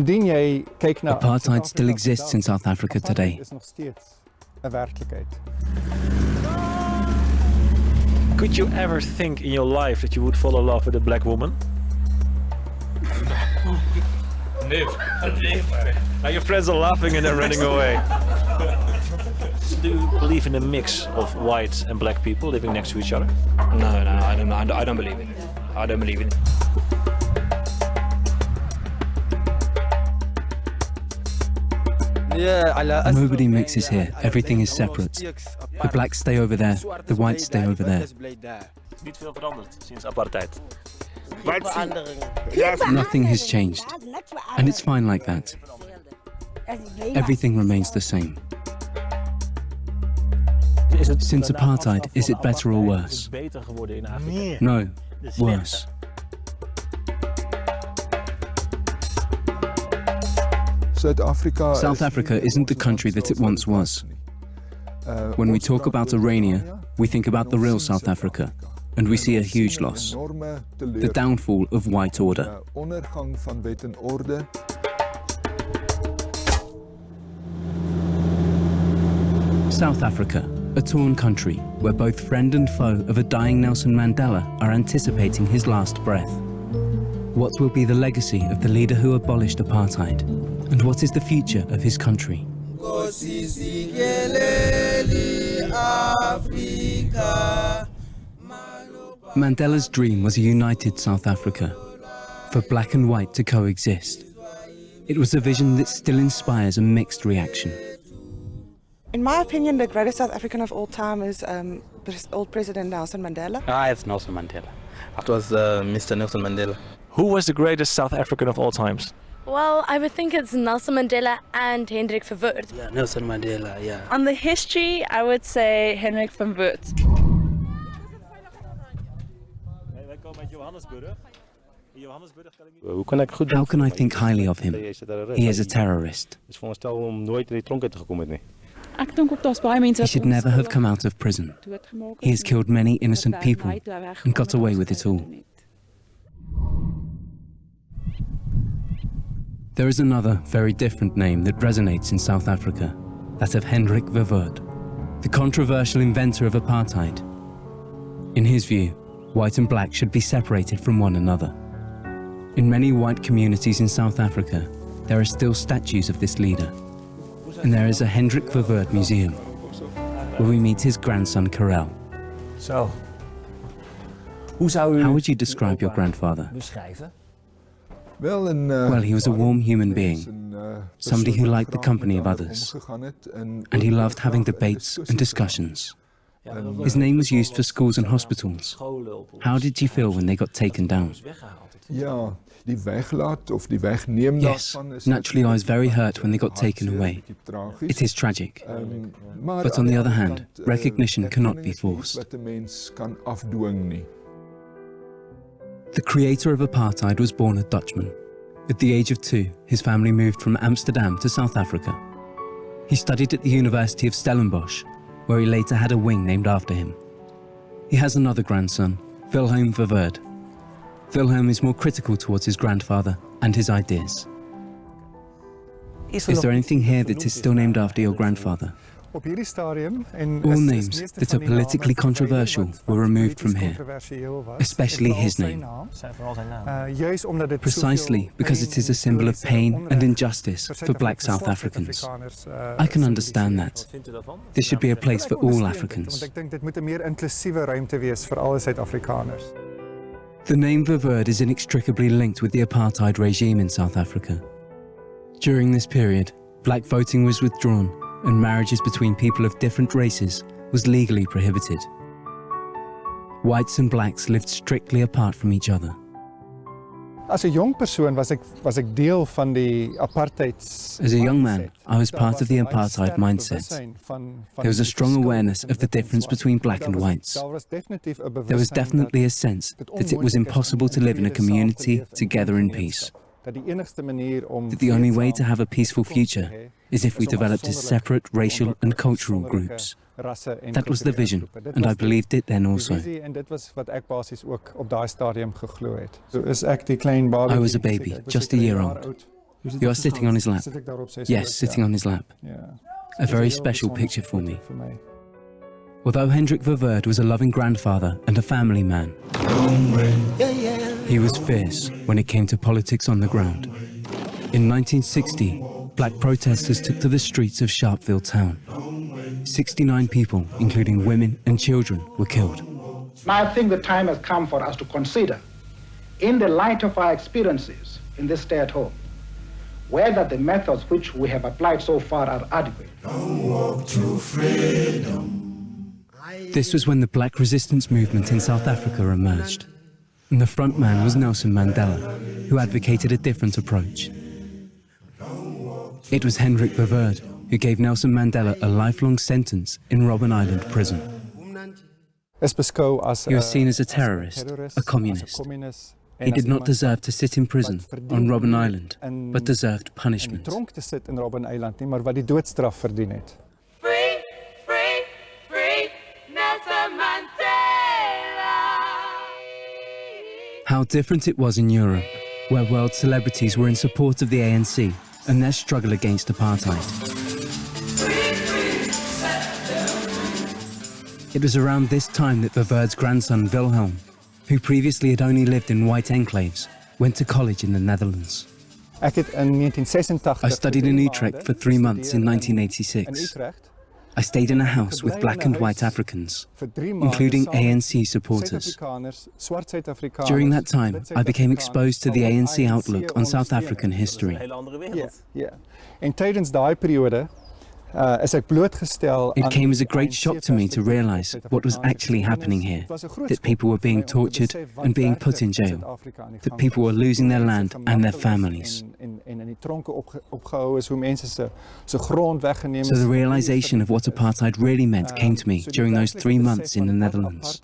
Apartheid still exists in South Africa today. Could you ever think in your life that you would fall in love with a black woman? Never. Now your friends are laughing and they're running away. Do you believe in a mix of white and black people living next to each other? No, I don't believe in it. I don't believe in it. Nobody mixes here. Everything is separate. The blacks stay over there. The whites stay over there. Niet veel veranderd sinds apartheid. Nothing has changed. And it's fine like that. Everything remains the same. Since apartheid, is it better or worse? No, worse. South Africa isn't the country that it once was. When we talk about Orania, we think about the real South Africa, and we see a huge loss. The downfall of white order. South Africa, a torn country where both friend and foe of a dying Nelson Mandela are anticipating his last breath. What will be the legacy of the leader who abolished apartheid? And what is the future of his country? Mandela's dream was a united South Africa, for black and white to coexist. It was a vision that still inspires a mixed reaction. In my opinion, the greatest South African of all time is old President Nelson Mandela. It's Nelson Mandela. It was Mr. Nelson Mandela. Who was the greatest South African of all times? Well, I would think it's Nelson Mandela and Henrik Verwoerd. Yeah, Nelson Mandela, yeah. On the history, I would say Henrik Verwoerd. How can I think highly of him? He is a terrorist. He should never have come out of prison. He has killed many innocent people and got away with it all. There is another, very different name that resonates in South Africa, that of Henrik Verwoerd, the controversial inventor of apartheid. In his view, white and black should be separated from one another. In many white communities in South Africa, there are still statues of this leader. And there is a Henrik Verwoerd museum, where we meet his grandson Karel. So, how would you describe your grandfather? Well, he was a warm human being, somebody who liked the company of others, and he loved having debates and discussions. His name was used for schools and hospitals. How did you feel when they got taken down? Yes, naturally I was very hurt when they got taken away. It is tragic. But on the other hand, recognition cannot be forced. The creator of apartheid was born a Dutchman. At the age of 2, his family moved from Amsterdam to South Africa. He studied at the University of Stellenbosch, where he later had a wing named after him. He has another grandson, Wilhelm Verwoerd. Wilhelm is more critical towards his grandfather and his ideas. Is there anything here that is still named after your grandfather? All names that are politically controversial were removed from here, especially his name. Precisely because it is a symbol of pain and injustice for black South Africans. I can understand that. This should be a place for all Africans. The name Verwoerd is inextricably linked with the apartheid regime in South Africa. During this period, black voting was withdrawn and marriages between people of different races was legally prohibited. Whites and blacks lived strictly apart from each other. As a young man, I was part of the apartheid mindset. There was a strong awareness of the difference between black and whites. There was definitely a sense that it was impossible to live in a community together in peace. That the only way to have a peaceful future is if we developed as separate racial and cultural groups. That was the vision, and I believed it then also. I was a baby, just a year old. You are sitting on his lap. Sit ek daarop 6 Yes, weke? sitting on his lap. Ja. A very Heel special besondere picture for me. foto vir my. Although Henrik Verwoerd was a loving grandfather and a family man, he was fierce when it came to politics on the ground. In 1960, black protesters took to the streets of Sharpeville town. 69 people, including women and children, were killed. Now I think the time has come for us to consider, in the light of our experiences in this stay at home, whether the methods which we have applied so far are adequate. This was when the black resistance movement in South Africa emerged. And the front man was Nelson Mandela, who advocated a different approach. It was Henrik Verwoerd who gave Nelson Mandela a lifelong sentence in Robben Island prison. Is beskou as He was seen as a terrorist, a communist. He did not deserve to sit in prison on Robben Island, but deserved punishment. tronk te sit in Robben Island nie, maar wat die doodstraf verdien het. Free, free, free, Nelson Mandela. How different it was in Europe, where world celebrities were in support of the ANC and their struggle against apartheid. It was around this time that Verwoerd's grandson Wilhelm, who previously had only lived in white enclaves, went to college in the Netherlands. Ek het in 1986 I studied in Utrecht for 3 months in 1986. I stayed in a house with black and white Africans, including ANC supporters. During that time, I became exposed to the ANC outlook on South African history. Ja. En tydens daai periode is ek blootgestel It came as a great shock to me to realize what was actually happening here, that people were being tortured and being put in jail, that people were losing their land and their families. So the realization of what apartheid really meant came to me during those 3 months in the Netherlands.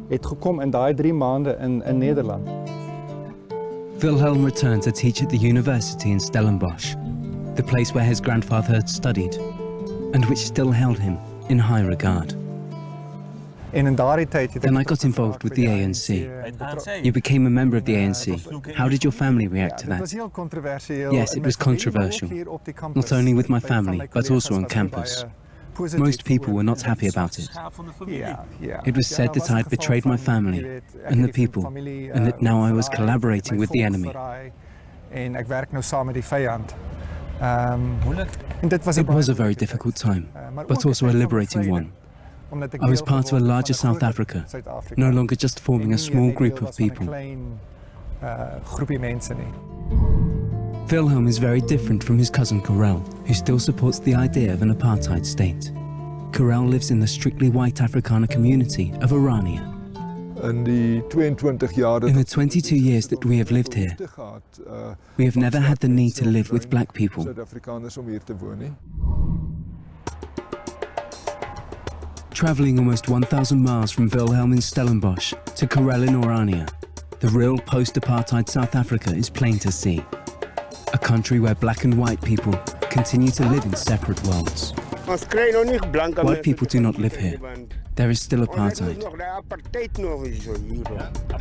Het gekom in daai 3 maande in Nederland. Wilhelm returned to teach at the university in Stellenbosch, the place where his grandfather had studied, and which still held him in high regard. En in daardie tyd Then I got involved with the ANC. You became a member of the ANC. How did your family react to that? Yes, it was controversial, not only with my family, but also on campus. Most people were not happy about it. It was said that I had betrayed my family and the people, and that now I was collaborating with the enemy. En ek werk nou saam met die vyand. It was a very difficult time, but also a liberating one. I was part of a larger South Africa, no longer just forming a small group of people. Wilhelm is very different from his cousin Karel, who still supports the idea of an apartheid state. Karel lives in the strictly white Afrikaner community of Orania. In the 22 years that we have lived here, we have never had the need to live with black people. Travelling almost 1,000 miles from Wilhelm in Stellenbosch to Karel in Orania, the real post-apartheid South Africa is plain to see. A country where black and white people continue to live in separate worlds. White people do not live here. There is still apartheid.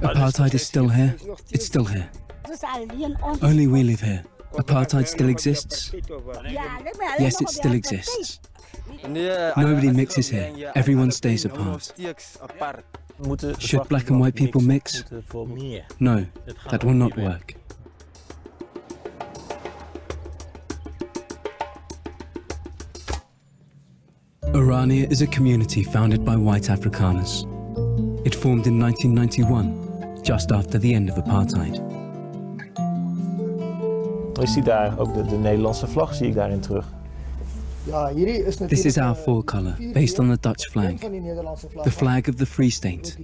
Apartheid is still here. It's still here. Only we live here. Apartheid still exists. Yes, it still exists. Nobody mixes here. Everyone stays apart. Should black and white people mix? No, that will not work. Orania is a community founded by White Afrikaners. It formed in 1991, just after the end of apartheid. Is die daar ook de Nederlandse vlag, zie ik daarin terug? This is our four-colour, based on the Dutch flag, the flag of the Free State.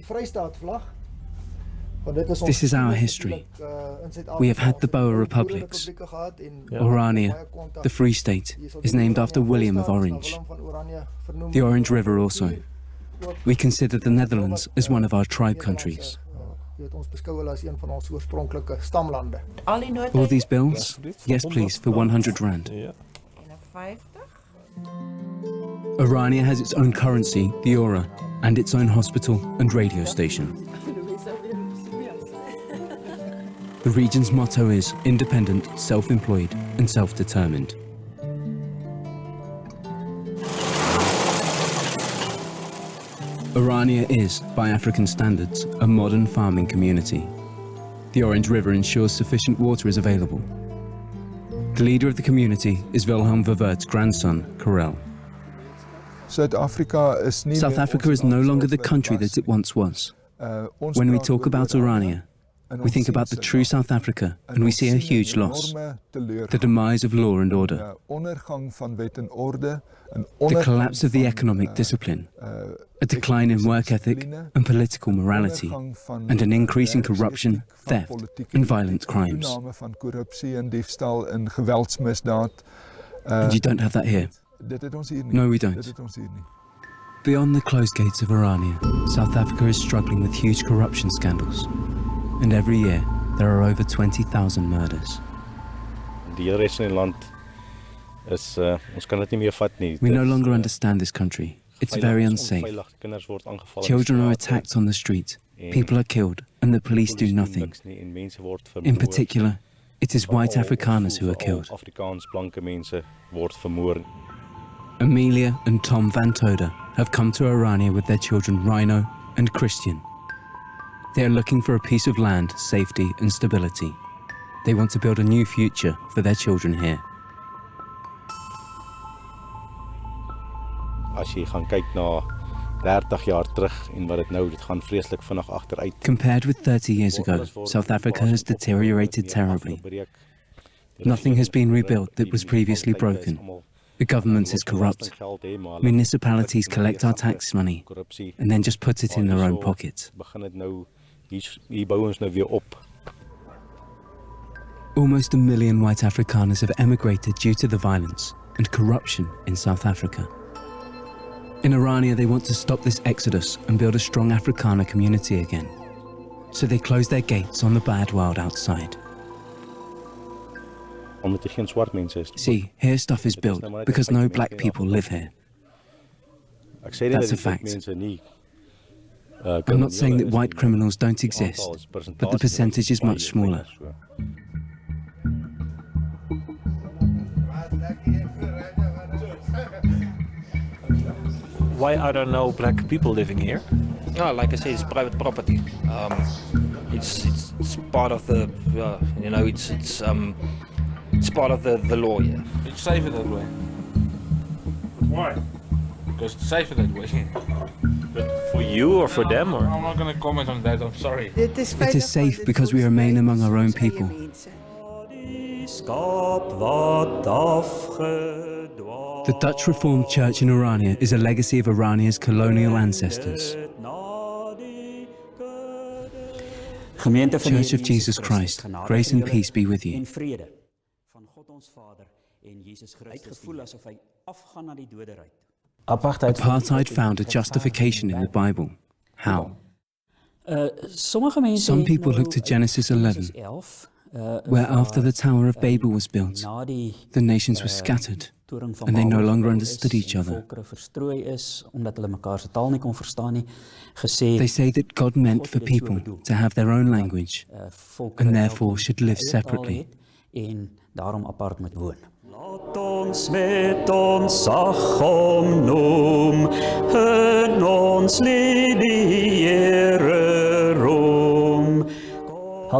This is our history. We have had the Boer Republics. Orania, the Free State, is named after William of Orange. The Orange River also. We consider the Netherlands as one of our tribe countries. All these bills? Yes, please, for 100 rand. Orania has its own currency, the Ora, and its own hospital and radio station. The region's motto is independent, self-employed and self-determined. Orania is, by African standards, a modern farming community. The Orange River ensures sufficient water is available. The leader of the community is Henrik Verwoerd's grandson, Karel. South Africa is no longer the country that it once was. When we talk about Orania, we think about the true South Africa and we see a huge loss, the demise of law and order, the collapse of the economic discipline, a decline in work ethic and political morality, and an increase in corruption, theft and violent crimes. And you don't have that here. No, we don't. Beyond the closed gates of Orania, South Africa is struggling with huge corruption scandals. And every year, there are over 20,000 murders. We no longer understand this country. It's very unsafe. Children are attacked on the street, people are killed, and the police do nothing. In particular, it is White Afrikaners who are killed. Amelia and Tom van Toda have come to Orania with their children Rhino and Christian. They are looking for a piece of land, safety and stability. They want to build a new future for their children here. Compared with 30 years ago, South Africa has deteriorated terribly. Nothing has been rebuilt that was previously broken. The government is corrupt. Municipalities collect our tax money and then just put it in their own pockets. Almost 1 million White Afrikaners have emigrated due to the violence and corruption in South Africa. In Orania, they want to stop this exodus and build a strong Afrikaner community again. So they close their gates on the bad world outside. See, here stuff is built because no black people live here. That's a fact. I'm not saying that white criminals don't exist, but the percentage is much smaller. Why are there no black people living here? Yeah, like I said, it's private property. It's part of the, it's part of the law. Yeah. It's safer that way. Why? Because it's safer that way. But for you or for them? Or? I'm not going to comment on that, I'm sorry. It is safe because we remain among our own people. The Dutch Reformed Church in Orania is a legacy of Orania's colonial ancestors. Church of Jesus Christ, grace and peace be with you. Apartheid found a justification in the Bible. How? Some people look to Genesis 11, where after the Tower of Babel was built, the nations were scattered, and they no longer understood each other. They say that God meant for people to have their own language, and therefore should live separately.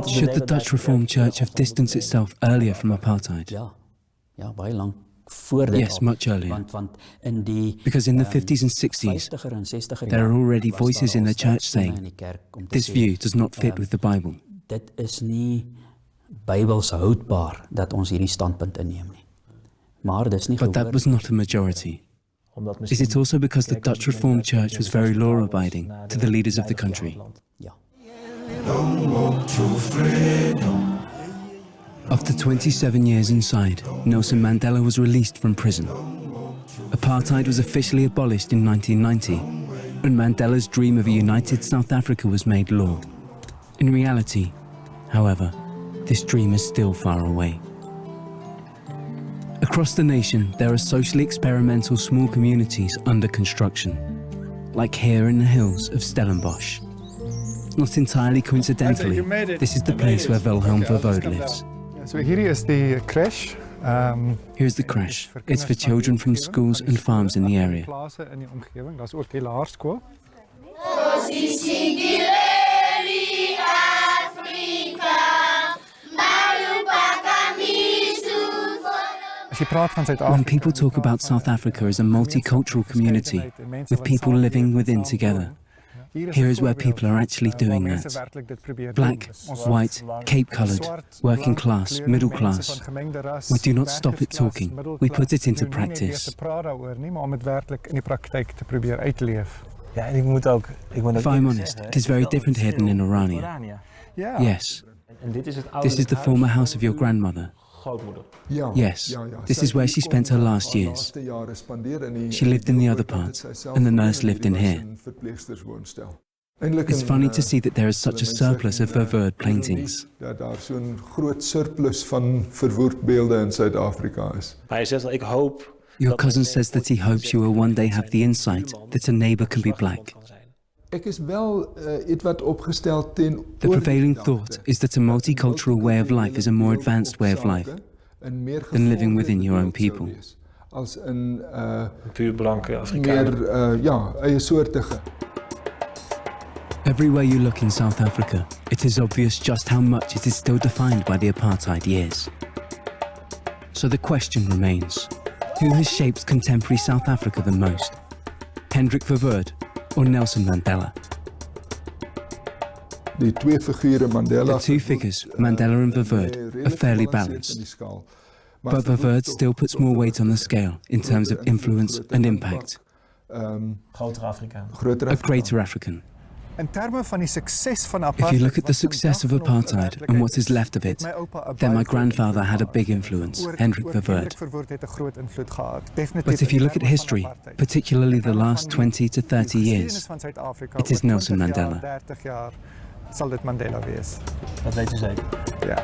Should the Dutch Reformed Church have distanced itself earlier from apartheid? Yes, much earlier. Because in the 50s and 60s, there are already voices in the church saying, this view does not fit with the Bible. But that was not a majority. Is it also because the Dutch Reformed Church was very law-abiding to the leaders of the country? After 27 years inside, Nelson Mandela was released from prison. Apartheid was officially abolished in 1990, and Mandela's dream of a united South Africa was made law. In reality, however, this dream is still far away. Across the nation, there are socially experimental small communities under construction, like here in the hills of Stellenbosch. Not entirely coincidentally, this is the place where Wilhelm Verwoerd lives. So hierdie is die crash. Here's the crash. It's for children from schools and farms in the area. In die omgewing. Daar's ook die laerskool. When people talk about South Africa as a multicultural community, with people living within together, here is where people are actually doing that. Black, white, Cape-coloured, working class, middle class. We do not stop it talking, we put it into practice. If I'm honest, it is very different here than in Orania. Yes. This is the former house of your grandmother. Yes, this is where she spent her last years. She lived in the other part, and the nurse lived in here. It's funny to see that there is such a surplus of Verwoerd paintings. Your cousin says that he hopes you will one day have the insight that a neighbour can be black. The prevailing thought is that a multicultural way of life is a more advanced way of life than living within your own people. Puur blanke Afrikaner. Everywhere you look in South Africa, it is obvious just how much it is still defined by the apartheid years. So the question remains, who has shaped contemporary South Africa the most? Henrik Verwoerd or Nelson Mandela? The two figures, Mandela and Verwoerd, are fairly balanced. But Verwoerd still puts more weight on the scale in terms of influence and impact. A greater African. If you look at the success of apartheid and what is left of it, then my grandfather had a big influence, Henrik Verwoerd. But if you look at history, particularly the last 20 to 30 years, it is Nelson Mandela. Sal dit Mandela wees. Dat weet je zeker. Ja.